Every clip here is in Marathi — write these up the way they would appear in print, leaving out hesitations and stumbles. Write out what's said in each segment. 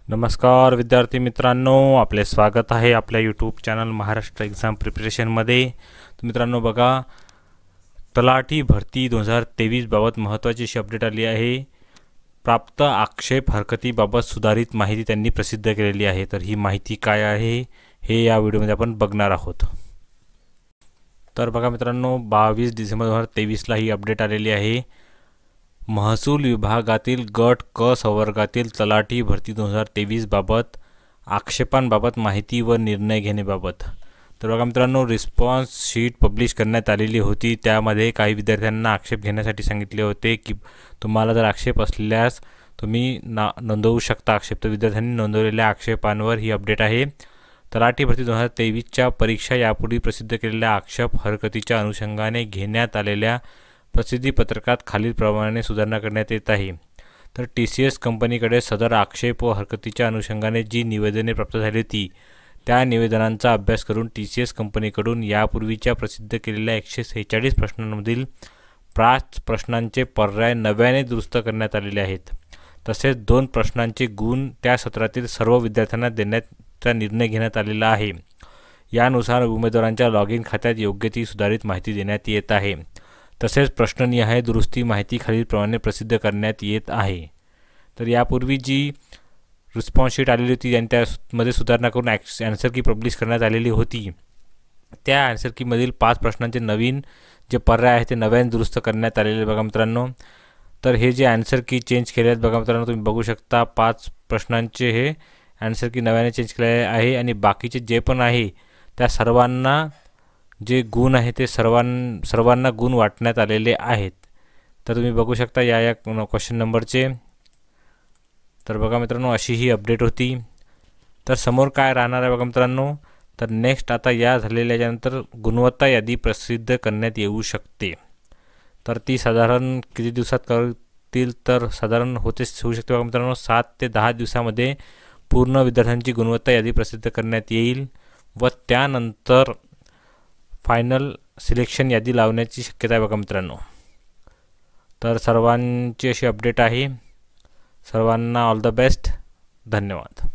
नमस्कार विद्यार्थी मित्रांनो, आपले स्वागत आहे आपल्या यूट्यूब चॅनल महाराष्ट्र एक्झाम प्रिपरेशनमध्ये। तर मित्रांनो बघा, तलाठी भरती 2023 बाबत महत्त्वाची अशी अपडेट आली आहे। प्राप्त आक्षेप हरकतीबाबत सुधारित माहिती त्यांनी प्रसिद्ध केलेली आहे। तर ही माहिती काय आहे हे या व्हिडिओमध्ये आपण बघणार आहोत। तर बघा मित्रांनो, 22 डिसेंबर 2023ला ही अपडेट आलेली आहे। महसूल विभागातील गट क संवर्गातील तलाठी भरती 2023 बाबत आक्षेपांबाबत माहिती व निर्णय घेण्याबाबत। तर बघा मित्रांनो, रिस्पॉन्स शीट पब्लिश करण्यात आलेली होती। त्यामध्ये काही विद्यार्थ्यांना आक्षेप घेण्यासाठी सांगितले होते की तुम्हाला जर आक्षेप असल्यास तुम्ही नोंदवू शकता आक्षेप। तर विद्यार्थ्यांनी नोंदवलेल्या आक्षेपांवर ही अपडेट आहे। तलाठी भरती 2023च्या परीक्षा यापूर्वी प्रसिद्ध केलेल्या आक्षेप हरकतीच्या अनुषंगाने घेण्यात आलेल्या प्रसिद्धी पत्रकात खालीलप्रमाणे सुधारणा करण्यात येत आहे। तर TCS कंपनीकडे सदर आक्षेप व हरकतीच्या अनुषंगाने जी निवेदने प्राप्त झाली होती त्या निवेदनांचा अभ्यास करून TCS कंपनीकडून यापूर्वीच्या प्रसिद्ध केलेल्या 146 प्रश्नांमधील 5 प्रश्नांचे पर्याय नव्याने दुरुस्त करण्यात आलेले आहेत। तसेच 2 प्रश्नांचे गुण त्या सत्रातील सर्व विद्यार्थ्यांना देण्याचा निर्णय घेण्यात आलेला आहे। यानुसार उमेदवारांच्या लॉगिन खात्यात योग्य ती सुधारित माहिती देण्यात येत आहे। तसेच प्रश्ननिहाय दुरुस्ती माहिती खालीलप्रमाणे प्रसिद्ध करण्यात येत आहे। तर यापूर्वी जी रिस्पॉन्स शीट आलेली होती आणि त्यामध्ये सुधारणा करून आन्सर की पब्लिश करण्यात आलेली होती, त्या आन्सर कीमधील 5 प्रश्नांचे नवीन जे पर्याय आहेत ते नव्याने दुरुस्त करण्यात आलेले बघा मित्रांनो। तर हे जे आन्सर की चेंज केले आहेत बघा मित्रांनो, तुम्ही बघू शकता 5 प्रश्नांचे हे आन्सर की नव्याने चेंज केले आहे आणि बाकीचे जे पण आहे त्या सर्वांना जे गुण आहे ते सर्वांना गुण वाटण्यात आलेले आहेत। तर तुम्ही बघू शकता या क्वेश्चन नंबरचे। तर बघा मित्रांनो, अशी ही अपडेट होती। तर समोर काय राहणार आहे बघा मित्रांनो, तर नेक्स्ट आता या झालेल्यानंतर गुणवत्ता यादी प्रसिद्ध करण्यात येऊ शकते। तर ती साधारण किती दिवसात करतील, तर साधारण होऊ शकते बघा मित्रांनो 7 ते 10 दिवसामध्ये पूर्ण विद्यार्थ्यांची गुणवत्ता यादी प्रसिद्ध करण्यात येईल व त्यानंतर फायनल सिलेक्शन यादी लावण्याची शक्यता आहे बघा मित्रांनो। तर सर्वांची अशी अपडेट आहे। सर्वांना ऑल द बेस्ट, धन्यवाद।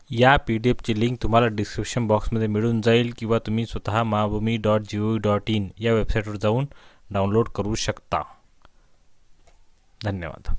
या PDF ची लिंक तुम्हाला डिस्क्रिप्शन बॉक्समध्ये मिळून जाईल किंवा तुम्ही स्वतः mabhumi.gov.in या वेबसाईटवर जाऊन डाउनलोड करू शकता। धन्यवाद।